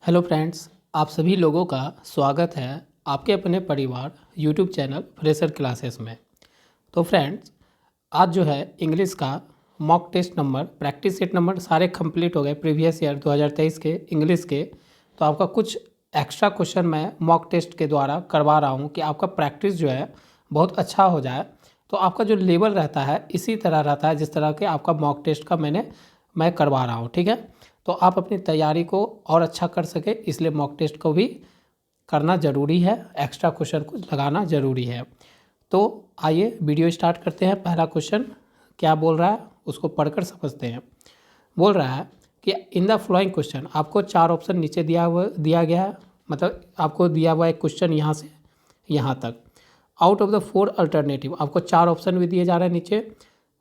Hello friends, आप सभी लोगों का स्वागत है आपके अपने परिवार यूट्यूब चैनल फ्रेशर क्लासेस में। तो फ्रेंड्स, आज जो है इंग्लिश का mock test number, practice set number सारे कंप्लीट हो गए प्रीवियस ईयर 2023 के इंग्लिश के। तो आपका कुछ एक्स्ट्रा क्वेश्चन मैं मॉक टेस्ट के द्वारा करवा रहा हूँ कि आपका प्रैक्टिस जो है बहुत अच्छा हो जाए। तो आपका जो लेवल रहता है इसी तरह रहता है जिस तरह के आपका मॉक टेस्ट का मैं करवा रहा हूँ, ठीक है। तो आप अपनी तैयारी को और अच्छा कर सके इसलिए मॉक टेस्ट को भी करना ज़रूरी है, एक्स्ट्रा क्वेश्चन को लगाना ज़रूरी है। तो आइए वीडियो स्टार्ट करते हैं। पहला क्वेश्चन क्या बोल रहा है उसको पढ़कर समझते हैं। बोल रहा है कि इन द फ्लोइंग क्वेश्चन, आपको चार ऑप्शन नीचे दिया गया है, मतलब आपको दिया हुआ एक क्वेश्चन यहाँ से यहाँ तक। Out of the four alternative, आपको चार ऑप्शन भी दिए जा रहे हैं नीचे।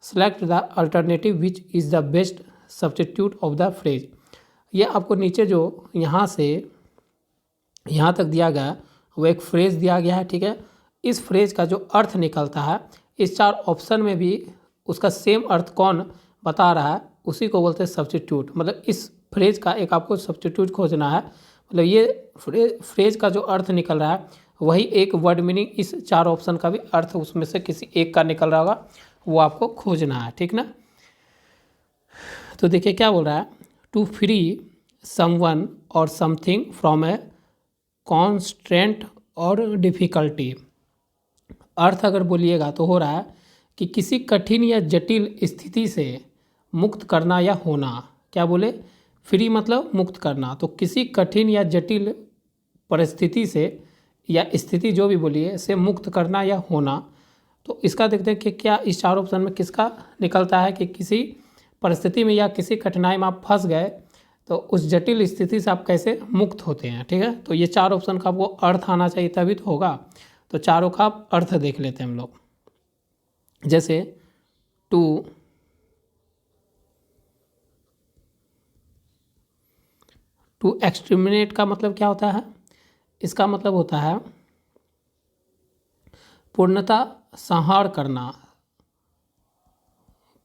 Select the alternative which is the best substitute of the phrase. ये आपको नीचे जो यहाँ से यहाँ तक दिया गया वो एक फ्रेज दिया गया है, ठीक है। इस फ्रेज का जो अर्थ निकलता है इस चार ऑप्शन में भी उसका सेम अर्थ कौन बता रहा है उसी को बोलते हैं सब्स्टिट्यूट। मतलब इस फ्रेज का एक आपको सब्स्टिट्यूट खोजना है। मतलब ये फ्रेज का जो अर्थ निकल रहा है वही एक वर्ड मीनिंग इस चार ऑप्शन का भी अर्थ उसमें से किसी एक का निकल रहा होगा, वो आपको खोजना है, ठीक ना। तो देखिए क्या बोल रहा है, टू फ्री समवन और समथिंग फ्रॉम ए कॉन्स्ट्रेंट और डिफ़िकल्टी। अर्थ अगर बोलिएगा तो हो रहा है कि किसी कठिन या जटिल स्थिति से मुक्त करना या होना। क्या बोले, फ्री मतलब मुक्त करना, तो किसी कठिन या जटिल परिस्थिति से या स्थिति जो भी बोलिए से मुक्त करना या होना। तो इसका देखते हैं कि क्या इस चार ऑप्शन में किसका निकलता है कि किसी परिस्थिति में या किसी कठिनाई में आप फंस गए तो उस जटिल स्थिति से आप कैसे मुक्त होते हैं, ठीक है। तो ये चार ऑप्शन का आपको अर्थ आना चाहिए तभी तो होगा। तो चारों का अर्थ देख लेते हैं हम लोग। जैसे टू एक्सटर्मिनेट का मतलब क्या होता है, इसका मतलब होता है पूर्णता संहार करना,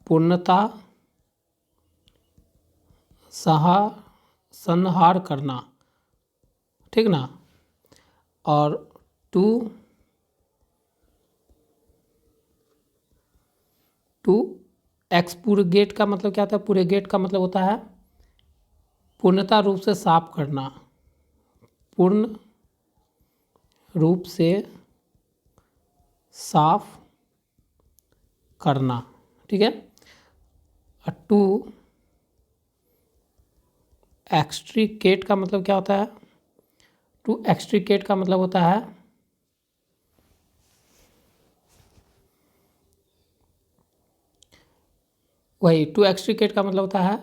पूर्णता संहार करना, ठीक ना। और टू एक्सपुरगेट का मतलब क्या होता है, पुरगेट का मतलब होता है पूर्णता रूप से साफ करना, पूर्ण रूप से साफ करना, ठीक है। टू एक्सट्रीकेट का मतलब क्या होता है, टू एक्सट्रीकेट का मतलब होता है वही, टू एक्सट्रीकेट का मतलब होता है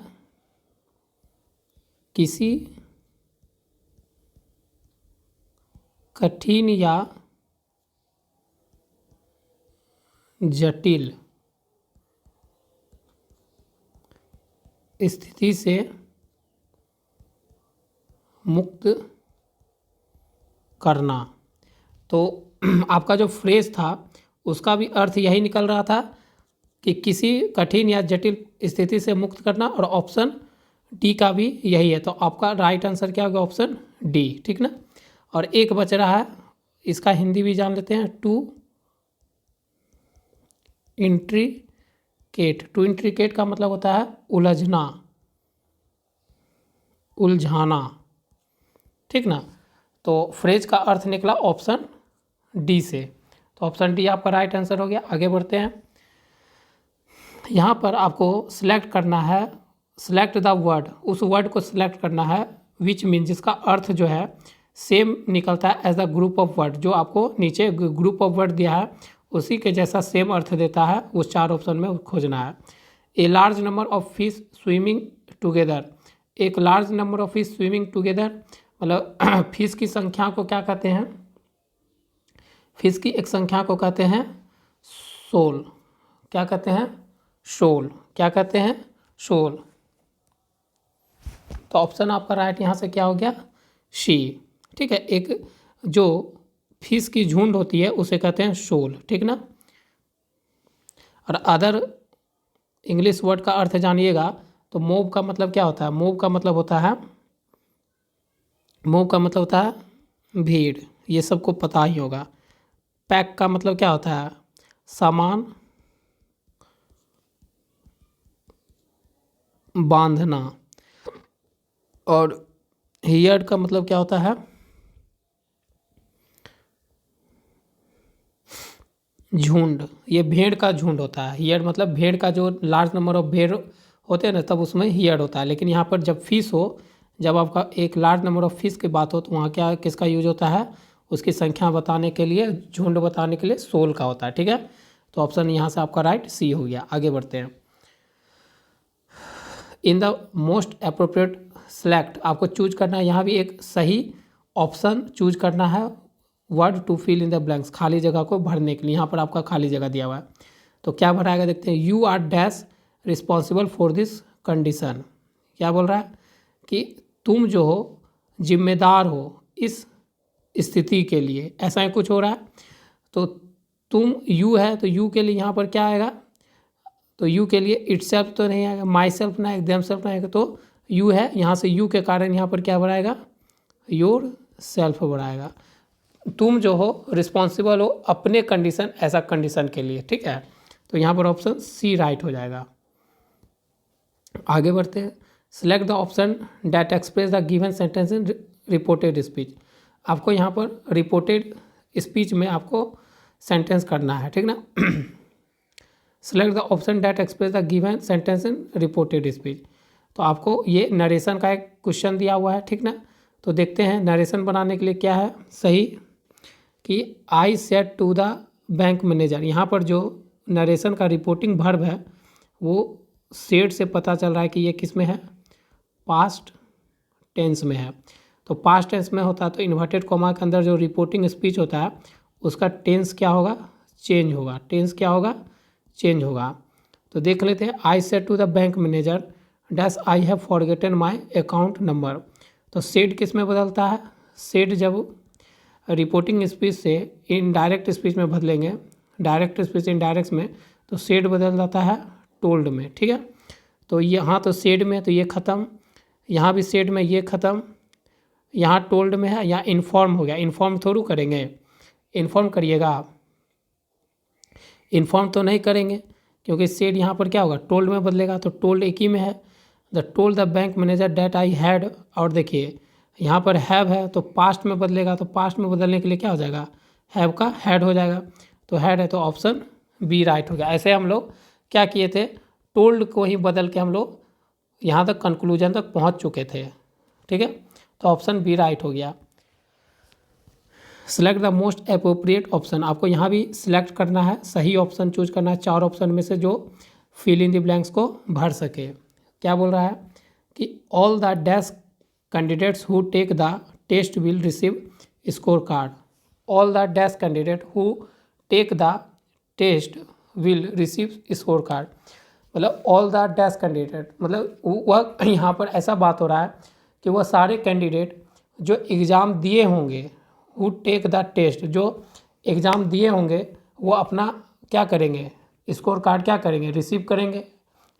किसी कठिन या जटिल स्थिति से मुक्त करना। तो आपका जो फ्रेज था उसका भी अर्थ यही निकल रहा था कि किसी कठिन या जटिल स्थिति से मुक्त करना, और ऑप्शन डी का भी यही है। तो आपका राइट आंसर क्या होगा, ऑप्शन डी, ठीक ना। और एक बच रहा है, इसका हिंदी भी जान लेते हैं। टू इंट्रिकेट का मतलब होता है उलझना, उलझाना, ठीक ना। तो फ्रेज का अर्थ निकला ऑप्शन डी से, तो ऑप्शन डी आपका राइट आंसर हो गया। आगे बढ़ते हैं। यहाँ पर आपको सिलेक्ट करना है, सिलेक्ट द वर्ड, उस वर्ड को सिलेक्ट करना है विच मीन, जिसका अर्थ जो है सेम निकलता है as the group of word. जो आपको नीचे ग्रुप ऑफ वर्ड दिया है उसी के जैसा सेम अर्थ देता है, उस चार ऑप्शन में खोजना है। A large number of fish swimming together, एक large number of fish swimming together मतलब फिश की संख्या को क्या कहते हैं, फिश की एक संख्या को कहते हैं सोल। क्या कहते हैं, शोल। क्या कहते हैं, शोल। तो ऑप्शन आपका राइट यहाँ से क्या हो गया, शी, ठीक है। एक जो फिश की झुंड होती है उसे कहते हैं शोल, ठीक ना। और अदर इंग्लिश वर्ड का अर्थ जानिएगा तो मोव का मतलब क्या होता है, मोव का मतलब होता है मोब का मतलब होता है भीड़, ये सबको पता ही होगा। पैक का मतलब क्या होता है, सामान बांधना। और हियर्ड का मतलब क्या होता है, झुंड। ये भेड़ का झुंड होता है। हियर्ड मतलब भेड़ का, जो लार्ज नंबर ऑफ भेड़ होते हैं ना, तब उसमें हियर्ड होता है। लेकिन यहाँ पर जब फिश हो, जब आपका एक लार्ज नंबर ऑफ फिश की बात हो, तो वहाँ क्या किसका यूज होता है, उसकी संख्या बताने के लिए, झुंड बताने के लिए सोल का होता है। ठीक है, तो ऑप्शन यहाँ से आपका राइट सी हो गया। आगे बढ़ते हैं। In the most appropriate select, आपको चूज करना है, यहाँ भी एक सही ऑप्शन चूज करना है। Word to fill in the blanks, खाली जगह को भरने के लिए। यहाँ पर आपका खाली जगह दिया हुआ है, तो क्या भराएगा देखते हैं। You are dash responsible for this condition. क्या बोल रहा है कि तुम जो हो जिम्मेदार हो इस स्थिति के लिए, ऐसा ही कुछ हो रहा है। तो तुम यू है, तो यू के लिए यहाँ पर क्या आएगा, तो यू के लिए इट सेल्फ तो नहीं आएगा, माई सेल्फ ना आएगा, देम सेल्फ ना आएगा, तो यू है, यहाँ से यू के कारण यहाँ पर क्या बढ़ाएगा, योर सेल्फ बढ़ाएगा। तुम जो हो रिस्पॉन्सिबल हो अपने कंडीशन, ऐसा कंडीशन के लिए। ठीक है, तो यहाँ पर ऑप्शन सी राइट हो जाएगा। आगे बढ़ते हैं। Select the option that express the given sentence in reported speech. आपको यहाँ पर रिपोर्टेड स्पीच में आपको सेंटेंस करना है, ठीक ना। Select the option that express the given sentence in reported speech. तो आपको ये नरेशन का एक क्वेश्चन दिया हुआ है, ठीक ना। तो देखते हैं नरेशन बनाने के लिए क्या है सही, कि I said to the bank manager. यहाँ पर जो नरेशन का रिपोर्टिंग वर्ब है वो सेड से पता चल रहा है कि ये किस में है, पास्ट टेंस में है। तो पास्ट टेंस में होता है तो इन्वर्टेड कॉमा के अंदर जो रिपोर्टिंग स्पीच होता है उसका टेंस क्या होगा, चेंज होगा। टेंस क्या होगा, चेंज होगा। तो देख लेते हैं। I said to the bank manager dash I have forgotten my account number. तो सेड किस में बदलता है, सेड जब रिपोर्टिंग स्पीच से इनडायरेक्ट स्पीच में बदलेंगे, डायरेक्ट स्पीच इनडायरेक्ट में, तो सेड बदल जाता है टोल्ड में। ठीक है, तो यहाँ तो सेड में, तो ये ख़त्म, यहाँ भी सेड में, ये ख़त्म, यहाँ टोल्ड में है, यहाँ इन्फॉर्म हो गया। इन्फॉर्म थोड़ू करेंगे, इन्फॉर्म करिएगा, इन्फॉर्म तो नहीं करेंगे क्योंकि सेड यहाँ पर क्या होगा, टोल्ड में बदलेगा। तो टोल्ड एक ही में है, the told the bank manager that I had. और देखिए यहाँ पर हैव है तो पास्ट में बदलेगा, तो पास्ट में बदलने के लिए क्या हो जाएगा, हैव का हैड हो जाएगा। तो हैड है, तो ऑप्शन बी राइट हो गया। ऐसे हम लोग क्या किए थे, टोल्ड को ही बदल के हम लोग यहाँ तक कंक्लूजन तक पहुँच चुके थे। ठीक है, तो ऑप्शन बी राइट हो गया। Select the most appropriate option, आपको यहाँ भी सिलेक्ट करना है, सही ऑप्शन चूज करना है, चार ऑप्शन में से जो फिल इन द ब्लैंक्स को भर सके। क्या बोल रहा है कि all the dash candidates who take the test will receive score card. All the dash candidate who take the test will receive score card, मतलब ऑल द डैश कैंडिडेट, मतलब वह यहाँ पर ऐसा बात हो रहा है कि वह सारे कैंडिडेट जो एग्ज़ाम दिए होंगे, हु टेक द टेस्ट, जो एग्ज़ाम दिए होंगे वो अपना क्या करेंगे, स्कोर कार्ड क्या करेंगे, रिसीव करेंगे।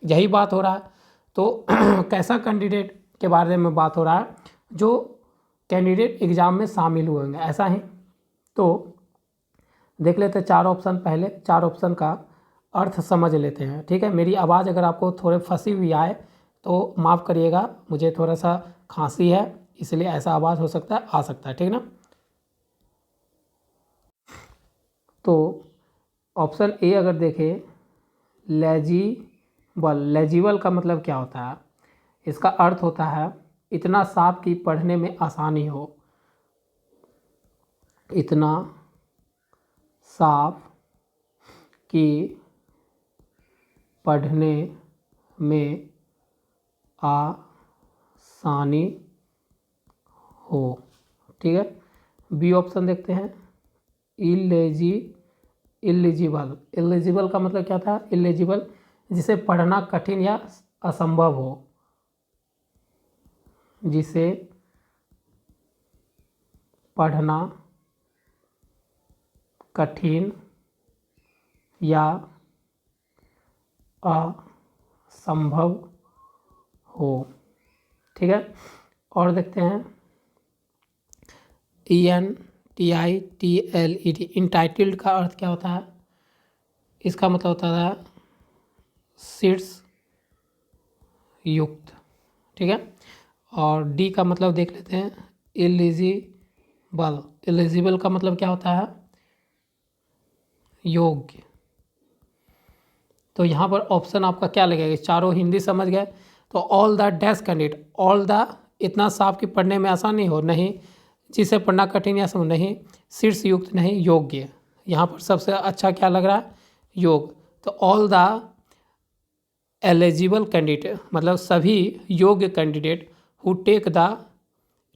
यही बात हो रहा है। तो कैसा कैंडिडेट के बारे में बात हो रहा है, जो कैंडिडेट एग्ज़ाम में शामिल हुए होंगे, ऐसा ही। तो देख लेते हैं चार ऑप्शन, पहले चार ऑप्शन का अर्थ समझ लेते हैं। ठीक है, मेरी आवाज़ अगर आपको थोड़े फंसी हुई आए तो माफ़ करिएगा, मुझे थोड़ा सा खांसी है इसलिए ऐसा आवाज़ हो सकता है, आ सकता है, ठीक ना। तो ऑप्शन ए अगर देखें, लेजिबल, लेजिबल का मतलब क्या होता है, इसका अर्थ होता है इतना साफ कि पढ़ने में आसानी हो, इतना साफ कि पढ़ने में आसानी हो। ठीक है, बी ऑप्शन देखते हैं, इलिजिबल। इलिजिबल का मतलब क्या था, इलिजिबल जिसे पढ़ना कठिन या असंभव हो, जिसे पढ़ना कठिन या असंभव हो। ठीक है, और देखते हैं TNTITLED, इंटाइटल्ड का अर्थ क्या होता है? इसका मतलब होता है शीर्ष युक्त, ठीक है। और डी का मतलब देख लेते हैं, एलिजिबल। एलिजिबल का मतलब क्या होता है? योग्य। तो यहाँ पर ऑप्शन आपका क्या लगेगा? चारों हिंदी समझ गए तो all the dash candidate, all the इतना साफ कि पढ़ने में आसान नहीं हो, नहीं जिसे पढ़ना कठिन या समझ, नहीं शीर्ष युक्त, नहीं योग्य। यहाँ पर सबसे अच्छा क्या लग रहा है? योग। तो ऑल द एलिजिबल कैंडिडेट मतलब सभी योग्य candidate who take the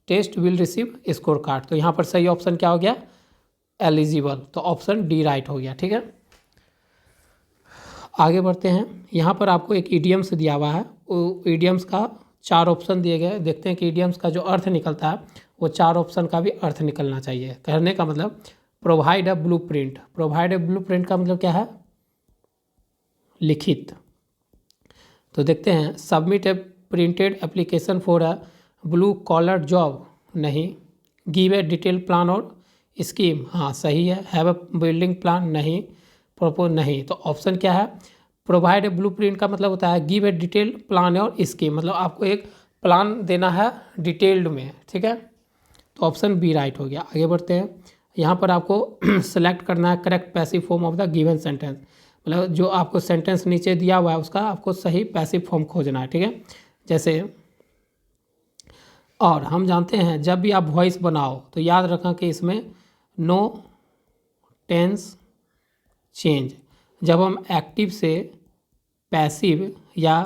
test will receive score card. तो यहाँ पर सही ऑप्शन क्या हो गया? एलिजिबल। तो ऑप्शन डी राइट हो गया, ठीक है। आगे बढ़ते हैं। यहाँ पर आपको एक ईडियम्स दिया हुआ है, वो ईडियम्स का 4 ऑप्शन दिए गए। देखते हैं कि ईडियम्स का जो अर्थ निकलता है वो 4 ऑप्शन का भी अर्थ निकलना चाहिए। कहने का मतलब provide a blueprint. Provide a blueprint का मतलब क्या है? लिखित। तो देखते हैं, submit a printed application for a blue collar job, नहीं। गिव ए डिटेल प्लान और स्कीम, हाँ सही है। हैव अ बिल्डिंग प्लान, नहीं। प्रपोज, नहीं। तो ऑप्शन क्या है? प्रोवाइड ए ब्लूप्रिंट का मतलब होता है गिव ए डिटेल प्लान और स्कीम, मतलब आपको एक प्लान देना है डिटेल्ड में, ठीक है। तो ऑप्शन बी राइट हो गया। आगे बढ़ते हैं। यहाँ पर आपको सेलेक्ट करना है correct passive form of the given sentence, मतलब जो आपको सेंटेंस नीचे दिया हुआ है उसका आपको सही पैसिव फॉर्म खोजना है, ठीक है। जैसे, और हम जानते हैं जब भी आप वॉइस बनाओ तो याद रखना कि इसमें नो टेंस चेंज। जब हम एक्टिव से पैसिव या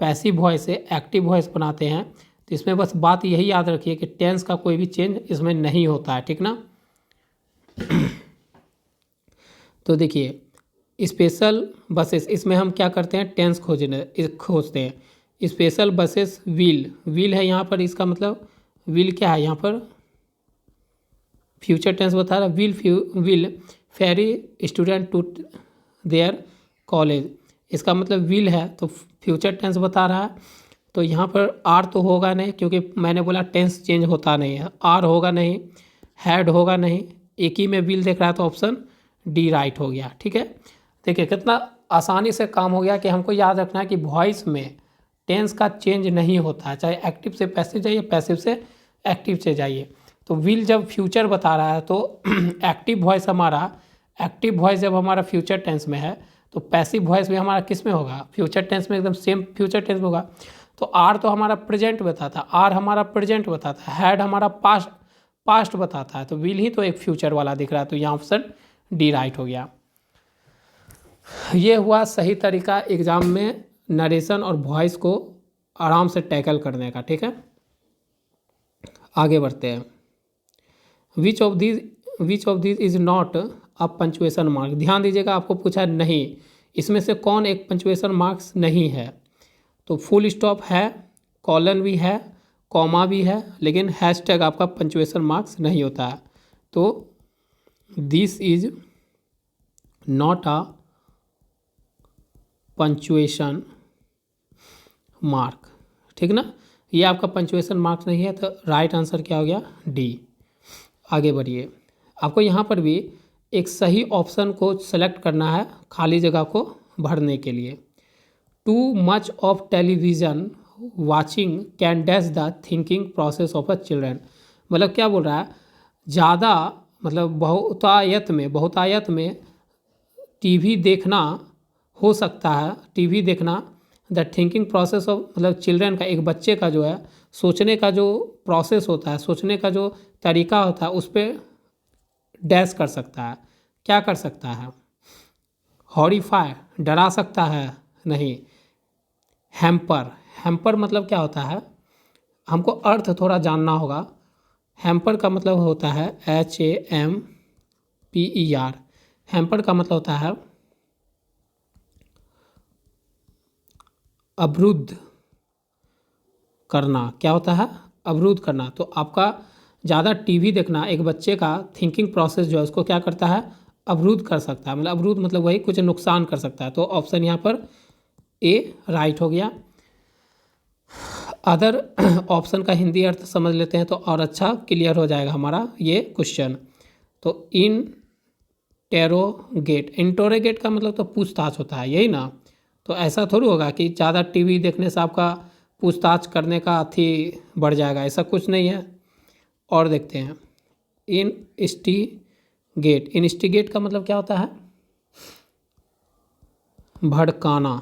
पैसिव वॉइस से एक्टिव वॉइस बनाते हैं तो इसमें बस बात यही याद रखिए कि टेंस का कोई भी चेंज इसमें नहीं होता है, ठीक ना। तो देखिए, स्पेशल बसेस, इसमें हम क्या करते हैं? टेंस खोजते हैं। स्पेशल बसेस व्हील, व्हील है यहाँ पर, इसका मतलब व्हील क्या है? यहाँ पर फ्यूचर टेंस बता रहा है। Will ferry student to their college, इसका मतलब व्हील है तो फ्यूचर टेंस बता रहा है। तो यहाँ पर आर तो होगा नहीं क्योंकि मैंने बोला टेंस चेंज होता नहीं है। आर होगा नहीं, हैड होगा नहीं, एक ही में व्हील देख रहा है तो ऑप्शन डी राइट हो गया, ठीक है। देखिए कितना आसानी से काम हो गया कि हमको याद रखना है कि वॉइस में टेंस का चेंज नहीं होता है, चाहे एक्टिव से पैसिव जाइए, पैसिव से एक्टिव से जाइए। तो विल जब फ्यूचर बता रहा है तो एक्टिव वॉइस हमारा, एक्टिव वॉइस जब हमारा फ्यूचर टेंस में है तो पैसिव वॉइस भी हमारा किस में होगा? फ्यूचर टेंस में, एकदम सेम फ्यूचर टेंस में होगा। तो आर तो हमारा प्रेजेंट बताता है, आर हमारा प्रेजेंट बताता है, हैड हमारा पास्ट बताता है, तो विल ही तो एक फ्यूचर वाला दिख रहा है। तो यहाँ ऑप्शन डी राइट हो गया। ये हुआ सही तरीका एग्जाम में नरेशन और वॉइस को आराम से टैकल करने का, ठीक है। आगे बढ़ते हैं। Which of this is not a punctuation mark. ध्यान दीजिएगा, आपको पूछा नहीं इसमें से कौन एक पंचुएशन मार्क्स नहीं है। तो फुल स्टॉप है, कॉलन भी है, कॉमा भी है, लेकिन हैशटैग आपका पंचुएशन मार्क्स नहीं होता है। तो this is not a punctuation mark, ठीक ना। ये आपका पंचुएशन मार्क्स नहीं है, तो राइट आंसर क्या हो गया? डी। आगे बढ़िए। आपको यहाँ पर भी एक सही ऑप्शन को सेलेक्ट करना है खाली जगह को भरने के लिए। Too much of television watching can dash the thinking process of a children. मतलब क्या बोल रहा है? ज़्यादा, मतलब बहुतायत में टीवी देखना हो सकता है, टीवी देखना द थिंकिंग प्रोसेस ऑफ, मतलब चिल्ड्रन का, एक बच्चे का जो है सोचने का जो प्रोसेस होता है, सोचने का जो तरीका होता है उस पर डैश कर सकता है। क्या कर सकता है? हॉरिफाई, डरा सकता है, नहीं। हैम्पर, हैम्पर मतलब क्या होता है? हमको अर्थ थोड़ा जानना होगा। हैम्पर का मतलब होता है HAMPER। हैम्पर का मतलब होता है अवरुद्ध करना। क्या होता है? अवरुद्ध करना। तो आपका ज़्यादा टीवी देखना एक बच्चे का थिंकिंग प्रोसेस जो है उसको क्या करता है? अवरुद्ध कर सकता है। मतलब अवरुद्ध मतलब वही कुछ नुकसान कर सकता है। तो ऑप्शन यहाँ पर ए राइट हो गया। अदर ऑप्शन का हिंदी अर्थ समझ लेते हैं तो और अच्छा क्लियर हो जाएगा हमारा ये क्वेश्चन। तो इंटरोगेट का मतलब तो पूछताछ होता है, यही ना। तो ऐसा थोड़ी होगा कि ज़्यादा टीवी देखने से आपका पूछताछ करने का अथी बढ़ जाएगा, ऐसा कुछ नहीं है। और देखते हैं इंस्टिगेट का मतलब क्या होता है? भड़काना।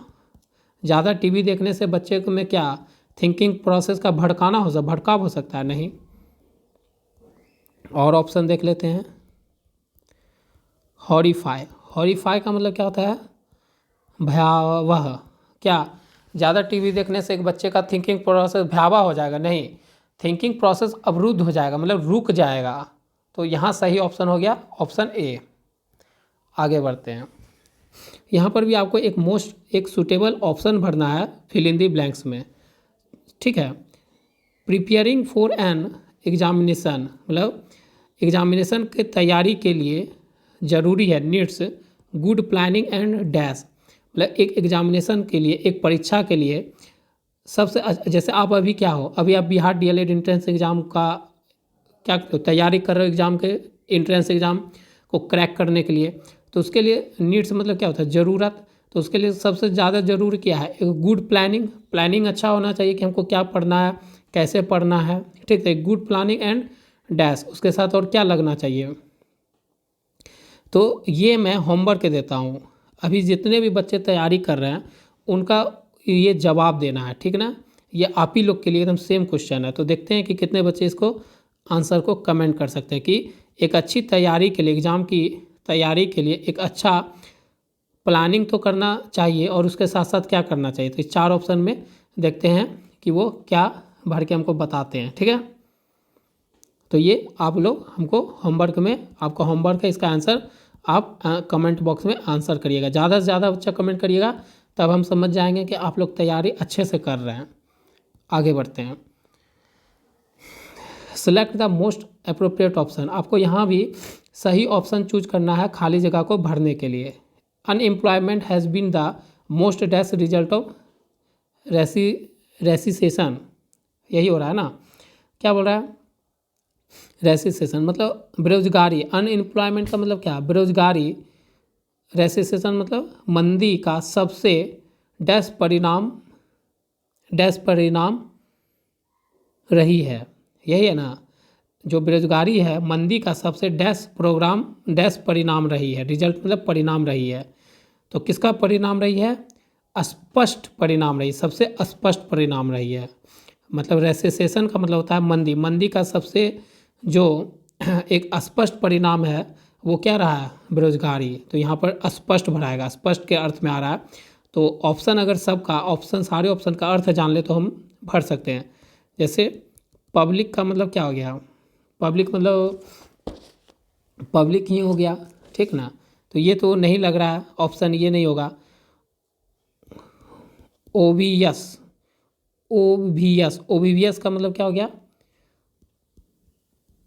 ज़्यादा टीवी देखने से बच्चे को में क्या थिंकिंग प्रोसेस का भड़काव हो सकता है? नहीं। और ऑप्शन देख लेते हैं। हॉरिफाई का मतलब क्या होता है? भयावह। क्या ज़्यादा टीवी देखने से एक बच्चे का थिंकिंग प्रोसेस भयावह हो जाएगा? नहीं, थिंकिंग प्रोसेस अवरुद्ध हो जाएगा, मतलब रुक जाएगा। तो यहाँ सही ऑप्शन हो गया ऑप्शन ए। आगे बढ़ते हैं। यहाँ पर भी आपको एक सूटेबल ऑप्शन भरना है फिल इन दी ब्लैंक्स में, ठीक है। प्रिपेयरिंग फॉर एन एग्जामिनेशन, मतलब एग्जामिनेशन के तैयारी के लिए ज़रूरी है, needs good planning and dash. मतलब एक एग्जामिनेशन के लिए, एक परीक्षा के लिए सबसे जैसे आप अभी क्या हो, अभी आप बिहार डीएलएड एंट्रेंस एग्ज़ाम का क्या तैयारी कर रहे हो, एग्ज़ाम के एंट्रेंस एग्ज़ाम को क्रैक करने के लिए। तो उसके लिए नीड्स मतलब क्या होता है? ज़रूरत। तो उसके लिए सबसे ज़्यादा ज़रूरी क्या है? एक गुड प्लानिंग अच्छा होना चाहिए कि हमको क्या पढ़ना है, कैसे पढ़ना है, ठीक है। गुड प्लानिंग एंड डैश, उसके साथ और क्या लगना चाहिए? तो ये मैं होमवर्क देता हूँ, अभी जितने भी बच्चे तैयारी कर रहे हैं उनका ये जवाब देना है, ठीक ना। ये आप ही लोग के लिए एकदम सेम क्वेश्चन है। तो देखते हैं कि कितने बच्चे इसको आंसर को कमेंट कर सकते हैं कि एक अच्छी तैयारी के लिए, एग्ज़ाम की तैयारी के लिए एक अच्छा प्लानिंग तो करना चाहिए और उसके साथ साथ क्या करना चाहिए। तो इस 4 ऑप्शन में देखते हैं कि वो क्या भर के हमको बताते हैं, ठीक है। तो ये आप लोग हमको होमवर्क में, आपका होमवर्क है, इसका आंसर आप कमेंट बॉक्स में आंसर करिएगा। ज़्यादा से ज़्यादा अच्छा कमेंट करिएगा, तब हम समझ जाएंगे कि आप लोग तैयारी अच्छे से कर रहे हैं। आगे बढ़ते हैं। Select the most appropriate option, आपको यहाँ भी सही ऑप्शन चूज करना है खाली जगह को भरने के लिए। Unemployment has been the most dash result of recession, यही हो रहा है ना। क्या बोल रहा है? रेसिसेशन मतलब बेरोजगारी। अनएम्प्लॉयमेंट का मतलब क्या? बेरोजगारी। रेसिसेशन मतलब मंदी का सबसे डैश परिणाम रही है, यही है ना। जो बेरोजगारी है, मंदी का सबसे डैश परिणाम रही है। रिजल्ट मतलब परिणाम रही है। तो किसका परिणाम रही है? स्पष्ट परिणाम रही, सबसे स्पष्ट परिणाम रही है। मतलब रेसिसेशन का मतलब होता है मंदी का सबसे जो एक स्पष्ट परिणाम है वो क्या रहा है? बेरोजगारी। तो यहाँ पर स्पष्ट भराएगा, स्पष्ट के अर्थ में आ रहा है। तो ऑप्शन अगर सारे ऑप्शन का अर्थ जान ले तो हम भर सकते हैं। जैसे पब्लिक का मतलब क्या हो गया? पब्लिक मतलब पब्लिक ही हो गया, ठीक ना। तो ये तो नहीं लग रहा है, ऑप्शन ये नहीं होगा। ओबीवियस का मतलब क्या हो गया?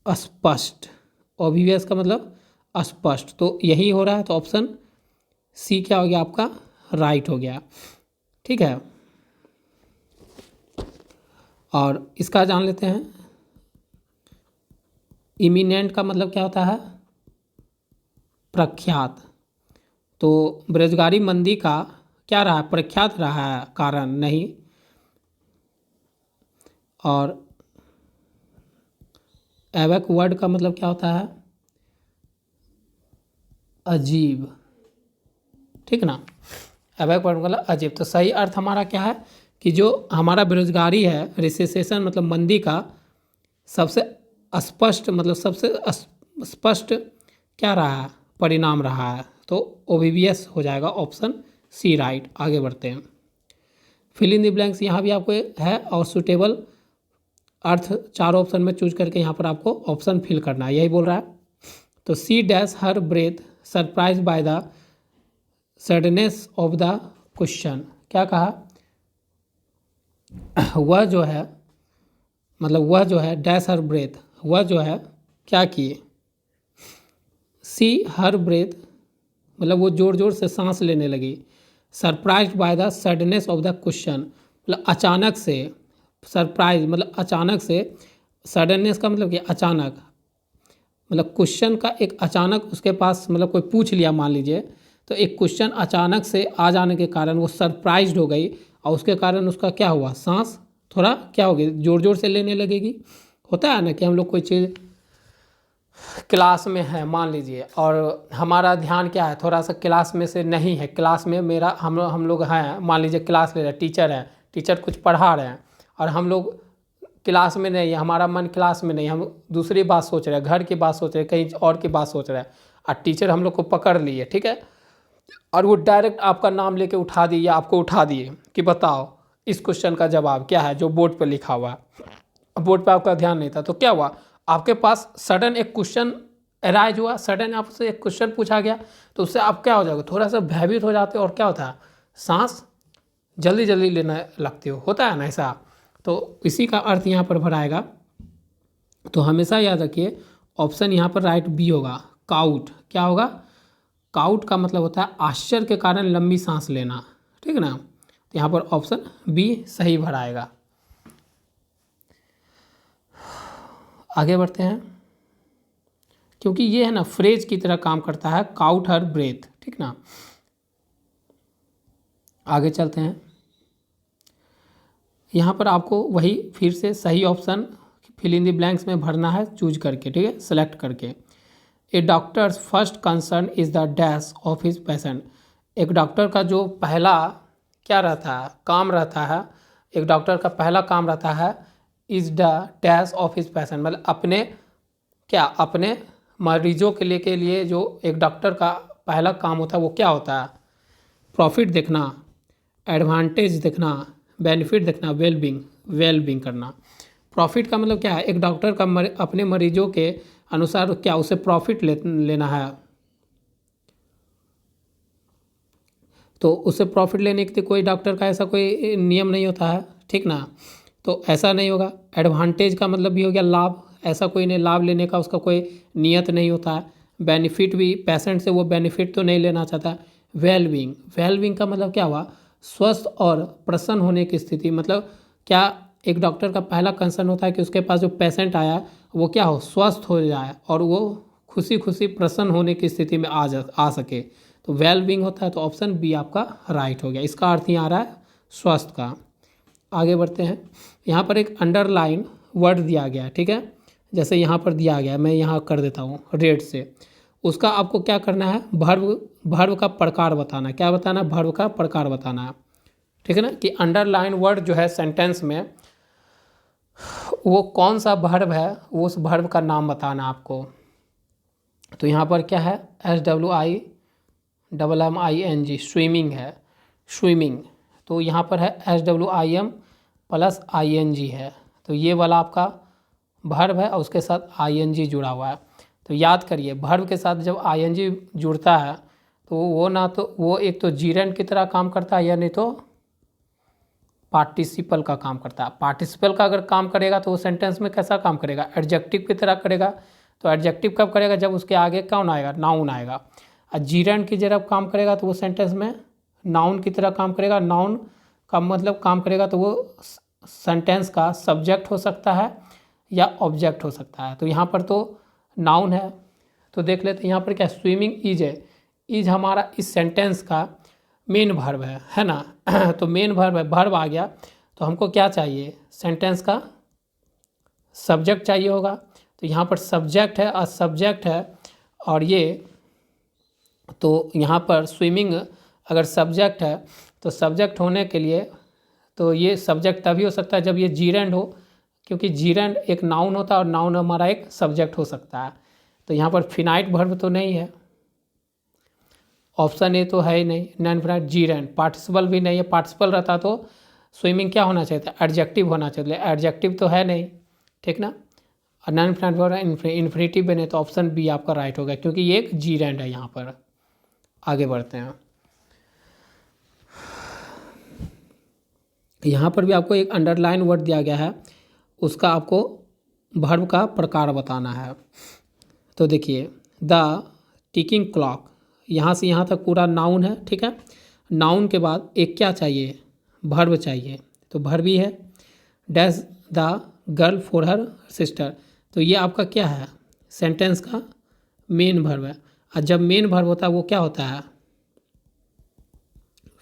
स्पष्ट। ओबीवियस का मतलब स्पष्ट, तो यही हो रहा है। तो ऑप्शन सी क्या हो गया आपका? राइट हो गया, ठीक है। और इसका जान लेते हैं। इमिनेंट का मतलब क्या होता है? प्रख्यात। तो बेरोजगारी मंदी का क्या रहा? प्रख्यात रहा है कारण, नहीं। और एवक वर्ड का मतलब क्या होता है? अजीब, ठीक ना। एवक वर्ड मतलब अजीब। तो सही अर्थ हमारा क्या है कि जो हमारा बेरोजगारी है, रिसेसेशन मतलब मंदी का सबसे स्पष्ट मतलब सबसे स्पष्ट क्या रहा है? परिणाम रहा है। तो ओबीवियस हो जाएगा ऑप्शन सी राइट। आगे बढ़ते हैं। फिल इन द ब्लैंक्स यहाँ भी आपको है और सूटेबल अर्थ 4 ऑप्शन में चूज करके यहाँ पर आपको ऑप्शन फिल करना है, यही बोल रहा है। तो C dash her breath surprise by the suddenness of the question, क्या कहा? वह जो है डैश हर ब्रेथ, वह जो है क्या किए? सी हर ब्रेथ मतलब वो जोर जोर से सांस लेने लगी। Surprise by the suddenness of the question मतलब अचानक से सरप्राइज मतलब अचानक से, सडननेस का मतलब कि अचानक, मतलब क्वेश्चन का एक अचानक उसके पास मतलब कोई पूछ लिया मान लीजिए, तो एक क्वेश्चन अचानक से आ जाने के कारण वो सरप्राइज्ड हो गई और उसके कारण उसका क्या हुआ, सांस थोड़ा क्या हो गई, ज़ोर ज़ोर से लेने लगेगी। होता है ना कि हम लोग कोई चीज़ क्लास में है मान लीजिए और हमारा ध्यान क्या है, थोड़ा सा क्लास में से नहीं है, क्लास में मेरा हम लोग हैं मान लीजिए, क्लास ले रहे हैं, टीचर हैं, टीचर कुछ पढ़ा रहे हैं और हम लोग क्लास में नहीं है, हमारा मन क्लास में नहीं, हम दूसरी बात सोच रहे हैं, घर की बात सोच रहे हैं, कहीं और की बात सोच रहे हैं और टीचर हम लोग को पकड़ लिए, ठीक है, और वो डायरेक्ट आपका नाम लेके उठा दिए या आपको उठा दिए कि बताओ इस क्वेश्चन का जवाब क्या है जो बोर्ड पर लिखा हुआ है। बोर्ड पर आपका ध्यान नहीं था तो क्या हुआ, आपके पास सडन एक क्वेश्चन अराइज हुआ, सडन आपसे एक क्वेश्चन पूछा गया, तो उससे आप क्या हो जाओगे, थोड़ा सा भयभीत हो जाते हो और क्या होता है, सांस जल्दी जल्दी लेने लगते हो, होता है ना ऐसा। तो इसी का अर्थ यहाँ पर भराएगा। तो हमेशा याद रखिए ऑप्शन यहाँ पर राइट बी होगा, काउट। क्या होगा, काउट का मतलब होता है आश्चर्य के कारण लंबी सांस लेना, ठीक है ना। तो यहाँ पर ऑप्शन बी सही भराएगा। आगे बढ़ते हैं, क्योंकि ये है ना फ्रेज की तरह काम करता है, काउट हर ब्रेथ, ठीक ना। आगे चलते हैं, यहाँ पर आपको वही फिर से सही option fill in the blanks में भरना है, चूज करके, ठीक है, सेलेक्ट करके। A doctor's first concern is the dash of his patient. एक डॉक्टर का जो पहला क्या रहता है, काम रहता है, एक डॉक्टर का पहला काम रहता है is the dash of his patient, मतलब अपने क्या, अपने मरीजों के लिए जो एक डॉक्टर का पहला काम होता है वो क्या होता है, प्रॉफिट देखना, एडवांटेज देखना, बेनिफिट देखना, वेल बींग करना। प्रॉफिट का मतलब क्या है, एक डॉक्टर का अपने मरीजों के अनुसार क्या उसे प्रॉफिट लेना है, तो उससे प्रॉफिट लेने के लिए कोई डॉक्टर का ऐसा कोई नियम नहीं होता है, ठीक ना, तो ऐसा नहीं होगा। एडवांटेज का मतलब भी हो गया लाभ, ऐसा कोई नहीं, लाभ लेने का उसका कोई नियत नहीं होता है। बेनिफिट भी, पेशेंट से वो बेनिफिट तो नहीं लेना चाहता। वेल बींग का मतलब क्या हुआ, स्वस्थ और प्रसन्न होने की स्थिति, मतलब क्या एक डॉक्टर का पहला कंसर्न होता है कि उसके पास जो पेशेंट आया वो क्या हो, स्वस्थ हो जाए और वो खुशी खुशी प्रसन्न होने की स्थिति में आ सके, तो वेल बींग होता है। तो ऑप्शन बी आपका राइट हो गया, इसका अर्थ ही आ रहा है स्वस्थ का। आगे बढ़ते हैं, यहाँ पर एक अंडरलाइन वर्ड दिया गया है, ठीक है, जैसे यहाँ पर दिया गया है, मैं यहाँ कर देता हूँ रेड से, उसका आपको क्या करना है, भर्व का प्रकार बताना। क्या बताना, भर्व का प्रकार बताना है, ठीक है ना, कि अंडरलाइन वर्ड जो है सेंटेंस में वो कौन सा भर्व है, वो उस भर्व का नाम बताना आपको। तो यहाँ पर क्या है, SWIMMING स्विमिंग है, स्विमिंग, तो यहाँ पर है SWIM प्लस ING है, तो ये वाला आपका भर्व है और उसके साथ ING जुड़ा हुआ है। तो याद करिए भर्व के साथ जब ING जुड़ता है तो वो ना तो वो एक तो जीरेंड की तरह काम करता है या नहीं तो पार्टिसिपल का काम करता है। पार्टिसिपल का अगर काम करेगा तो वो सेंटेंस में कैसा काम करेगा, एडजेक्टिव की तरह करेगा। तो एडजेक्टिव कब करेगा, जब उसके आगे कौन आएगा, नाउन आएगा। और जीरेंड की जब काम करेगा तो वो सेंटेंस में नाउन की तरह काम करेगा। नाउन का मतलब काम करेगा तो वो सेंटेंस का सब्जेक्ट हो सकता है या ऑब्जेक्ट हो सकता है। तो यहाँ पर तो नाउन है, तो देख लेते हैं यहाँ पर क्या, स्विमिंग इज है, इज हमारा इस सेंटेंस का मेन वर्ब है ना। तो मेन वर्ब है, वर्ब आ गया, तो हमको क्या चाहिए, सेंटेंस का सब्जेक्ट चाहिए होगा। तो यहाँ पर सब्जेक्ट है और सब्जेक्ट है, और ये तो यहाँ पर स्विमिंग अगर सब्जेक्ट है तो सब्जेक्ट होने के लिए तो ये सब्जेक्ट तभी हो सकता है जब ये जीरेंड हो, क्योंकि जीरेंड एक नाउन होता है और नाउन हमारा एक सब्जेक्ट हो सकता है। तो यहाँ पर फिनाइट वर्ब तो नहीं है, ऑप्शन ए तो है ही नहीं, नॉन फिनाइट जीरेंड। पार्टिसिपल भी नहीं है, पार्टिसिपल रहता तो स्विमिंग क्या होना चाहिए था, एडजेक्टिव होना चाहिए, एडजेक्टिव तो है नहीं, ठीक ना। और नॉन फिनाइट वर्ब इन्फिनिटिव भी नहीं, तो ऑप्शन बी आपका राइट होगा क्योंकि ये एक जीरेंड है यहाँ पर। आगे बढ़ते हैं, यहाँ पर भी आपको एक अंडरलाइन वर्ड दिया गया है, उसका आपको वर्ब का प्रकार बताना है। तो देखिए द टिकिंग क्लॉक, यहाँ से यहाँ तक पूरा नाउन है, ठीक है। नाउन के बाद एक क्या चाहिए, वर्ब चाहिए, तो वर्ब ही है। Dash the girl for her sister. तो ये आपका क्या है, सेंटेंस का मेन वर्ब है। और जब मेन वर्ब होता है वो क्या होता है,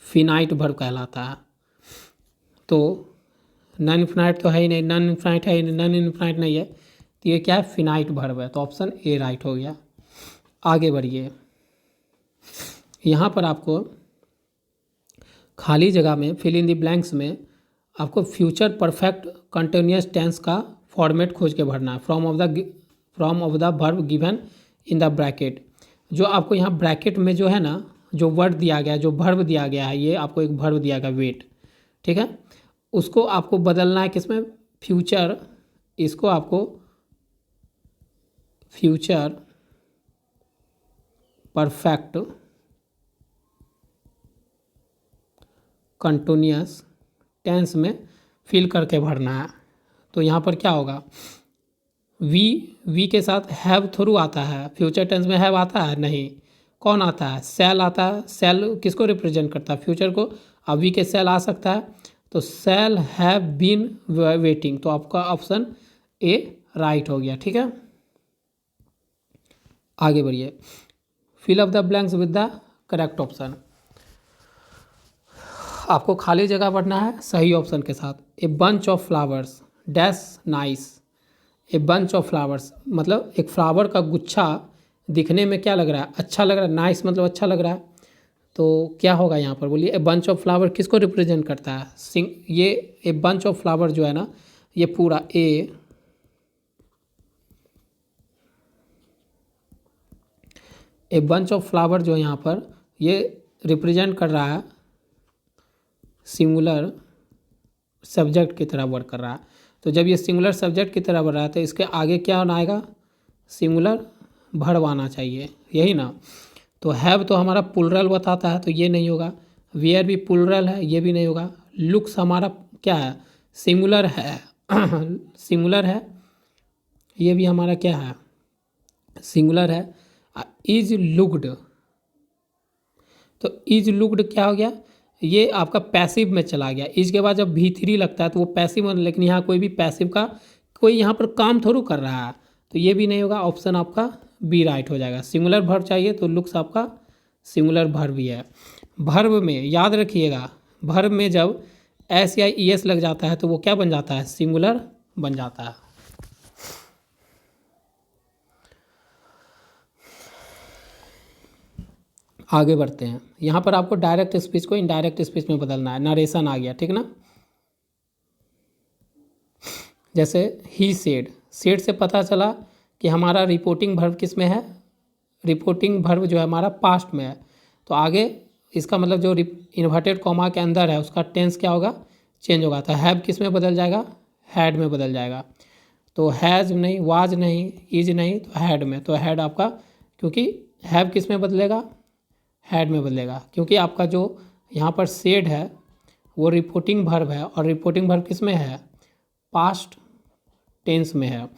फिनाइट वर्ब कहलाता है। तो नॉन इन्फिनाइट तो है ही नहीं, नॉन इन्फिनाइट है ही नहीं, नॉन इन्फिनाइट नहीं है, तो ये क्या है, फिनाइट वर्ब है। तो ऑप्शन ए राइट हो गया। आगे बढ़िए, यहाँ पर आपको खाली जगह में फिल इन द ब्लैंक्स में आपको फ्यूचर परफेक्ट कंटिन्यूअस टेंस का फॉर्मेट खोज के भरना है from of the verb given in the bracket. जो आपको यहाँ ब्रैकेट में जो है ना, जो वर्ड दिया गया है, जो वर्ब दिया गया है, ये आपको एक वर्ब दिया गया वेट, ठीक है, उसको आपको बदलना है किसमें, फ्यूचर, इसको आपको फ्यूचर परफेक्ट कंटिन्यूअस टेंस में फिल करके भरना है। तो यहाँ पर क्या होगा, वी के साथ हैव थ्रू आता है, फ्यूचर टेंस में हैव आता है नहीं, कौन आता है, सेल आता है। सेल किसको रिप्रेजेंट करता है, फ्यूचर को। अब वी के सेल आ सकता है, तो सेल हैव बीन वेटिंग। तो आपका ऑप्शन ए राइट हो गया, ठीक है। आगे बढ़िए, fill up the blanks with the correct option. आपको खाली जगह भरना है सही ऑप्शन के साथ। A bunch of flowers dash nice. A bunch of flowers मतलब एक फ्लावर का गुच्छा दिखने में क्या लग रहा है, अच्छा लग रहा है, नाइस मतलब अच्छा लग रहा है। तो क्या होगा यहाँ पर बोलिए, ए बंच ऑफ फ्लावर किसको रिप्रेजेंट करता है, ये ए बंच ऑफ फ्लावर जो है ना, ये पूरा ए बंच ऑफ फ्लावर जो है यहाँ पर ये रिप्रेजेंट कर रहा है सिंगुलर सब्जेक्ट की तरह वर्क कर रहा है। तो जब ये सिंगुलर सब्जेक्ट की तरह बढ़ रहा है तो इसके आगे क्या होना आएगा, सिंगुलर वर्ब आना चाहिए, यही ना। तो हैव तो हमारा प्लुरल बताता है, तो ये नहीं होगा। वेयर भी प्लुरल है, ये भी नहीं होगा। लुक्स हमारा क्या है, सिंगुलर है सिंगुलर है, ये भी हमारा क्या है, सिंगुलर है। इज लुक्ड, तो इज लुक्ड क्या हो गया, ये आपका पैसिव में चला गया। इसके बाद जब V3 लगता है तो वो पैसिव में, लेकिन यहाँ कोई भी पैसिव का कोई यहाँ पर काम थोड़ा कर रहा है, तो ये भी नहीं होगा। ऑप्शन आपका बी राइट हो जाएगा। सिंगुलर वर्ब चाहिए तो लुक्स आपका सिंगुलर वर्ब भी है। वर्ब में याद रखिएगा, वर्ब में जब एस या ई एस लग जाता है तो वो क्या बन जाता है, सिंगुलर बन जाता है। आगे बढ़ते हैं, यहाँ पर आपको डायरेक्ट स्पीच को इनडायरेक्ट स्पीच में बदलना है। नरेशन आ गया, ठीक ना। जैसे ही सेड से पता चला कि हमारा रिपोर्टिंग वर्ब किस में है, रिपोर्टिंग वर्ब जो है हमारा पास्ट में है। तो आगे इसका मतलब जो इन्वर्टेड कॉमा के अंदर है उसका टेंस क्या होगा, चेंज होगा। तो हैव किस में बदल जाएगा, हैड में बदल जाएगा। तो हैज़ नहीं, वाज नहीं, इज नहीं, तो हैड में। तो हैड आपका, क्योंकि हैव किस में बदलेगा, हैड में बदलेगा, क्योंकि आपका जो यहाँ पर सेड है वो रिपोर्टिंग वर्ब है, और रिपोर्टिंग वर्ब किस में है, पास्ट टेंस में है,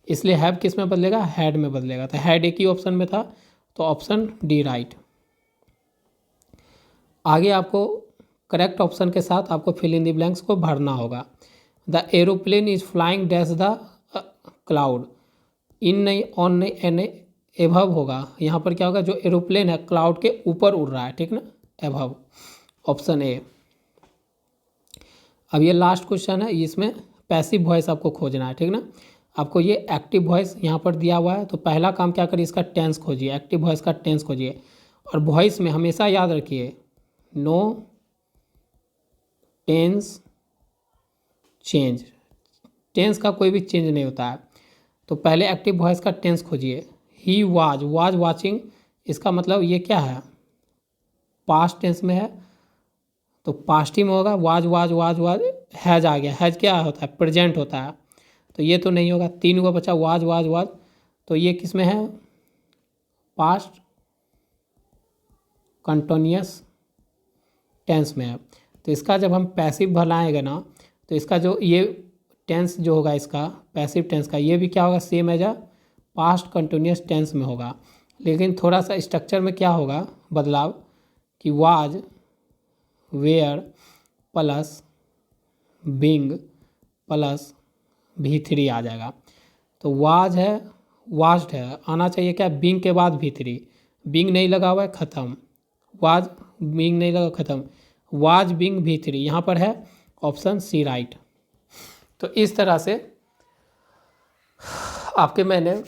इसलिए हैव किस में बदलेगा, हैड में बदलेगा। तो हैड एक ही ऑप्शन में था, तो ऑप्शन डी राइट। आगे आपको करेक्ट ऑप्शन के साथ आपको फिल इन द ब्लैंक्स को भरना होगा। The aeroplane is flying dash the cloud. In नहीं, ऑन नहीं, एन नहीं, एभव होगा। यहाँ पर क्या होगा, जो एरोप्लेन है क्लाउड के ऊपर उड़ रहा है, ठीक ना, एभव, ऑप्शन ए। अब ये लास्ट क्वेश्चन है, इसमें पैसिव वॉइस आपको खोजना है, ठीक ना। आपको ये एक्टिव वॉइस यहाँ पर दिया हुआ है, तो पहला काम क्या करिए, इसका टेंस खोजिए, एक्टिव वॉइस का टेंस खोजिए। और वॉइस में हमेशा याद रखिए, नो टेंस चेंज, टेंस का कोई भी चेंज नहीं होता है। तो पहले एक्टिव वॉइस का टेंस खोजिए। ही वाज वाचिंग, इसका मतलब ये क्या है, पास्ट टेंस में है, तो पास्ट ही में होगा। वाज हैज आ गया, हैज क्या होता है, प्रेजेंट होता है, तो ये तो नहीं होगा। 3 को बचा, वाज, तो ये किस में है, पास्ट कंटिन्यूअस टेंस में है। तो इसका जब हम पैसिव बनाएंगे ना, तो इसका जो ये टेंस जो होगा इसका पैसिव टेंस का, ये भी क्या होगा, same as a past continuous tense में होगा। लेकिन थोड़ा सा स्ट्रक्चर में क्या होगा बदलाव, कि was, were plus being plus V3 आ जाएगा। तो वाज है, वाज्ड है, आना चाहिए क्या, बिंग के बाद V3। बिंग नहीं लगा हुआ है, ख़त्म। वाज, बिंग नहीं लगा, ख़त्म। वाज बिंग V3 यहाँ पर है, ऑप्शन सी राइट। तो इस तरह से आपके मैंने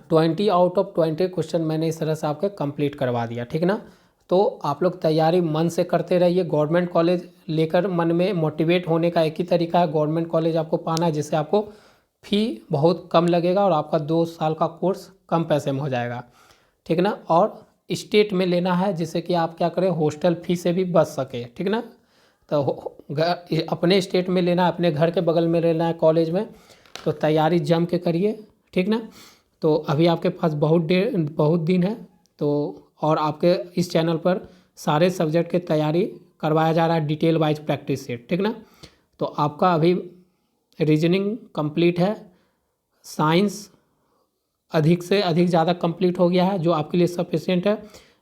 20 आउट ऑफ 20 क्वेश्चन मैंने इस तरह से आपके कंप्लीट करवा दिया, ठीक ना। तो आप लोग तैयारी मन से करते रहिए। गवर्नमेंट कॉलेज लेकर मन में मोटिवेट होने का एक ही तरीका है, गवर्नमेंट कॉलेज आपको पाना है, जिससे आपको फ़ी बहुत कम लगेगा और आपका 2 साल का कोर्स कम पैसे में हो जाएगा, ठीक ना। और स्टेट में लेना है, जिससे कि आप क्या करें, हॉस्टल फ़ी से भी बच सके, ठीक ना। तो अपने स्टेट में लेना है, अपने घर के बगल में लेना है कॉलेज में। तो तैयारी जम के करिए, ठीक ना। तो अभी आपके पास बहुत दिन है। तो और आपके इस चैनल पर सारे सब्जेक्ट के तैयारी करवाया जा रहा है, डिटेल वाइज प्रैक्टिस सेट, ठीक ना। तो आपका अभी रीजनिंग कंप्लीट है, साइंस अधिक से अधिक ज़्यादा कंप्लीट हो गया है, जो आपके लिए सफिशिएंट है।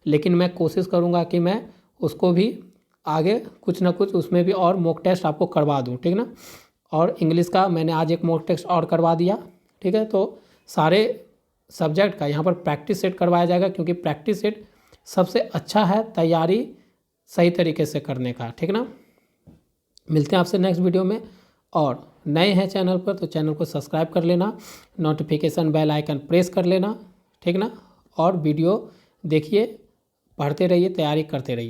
लेकिन मैं कोशिश करूँगा कि मैं उसको भी आगे कुछ ना कुछ उसमें भी और मॉक टेस्ट आपको करवा दूँ, ठीक ना। और इंग्लिश का मैंने आज एक मॉक टेस्ट और करवा दिया, ठीक है। तो सारे सब्जेक्ट का यहाँ पर प्रैक्टिस सेट करवाया जाएगा, क्योंकि प्रैक्टिस सेट सबसे अच्छा है तैयारी सही तरीके से करने का, ठीक ना। मिलते हैं आपसे नेक्स्ट वीडियो में। और नए हैं चैनल पर तो चैनल को सब्सक्राइब कर लेना, नोटिफिकेशन बेल आइकन प्रेस कर लेना, ठीक ना। और वीडियो देखिए, पढ़ते रहिए, तैयारी करते रहिए।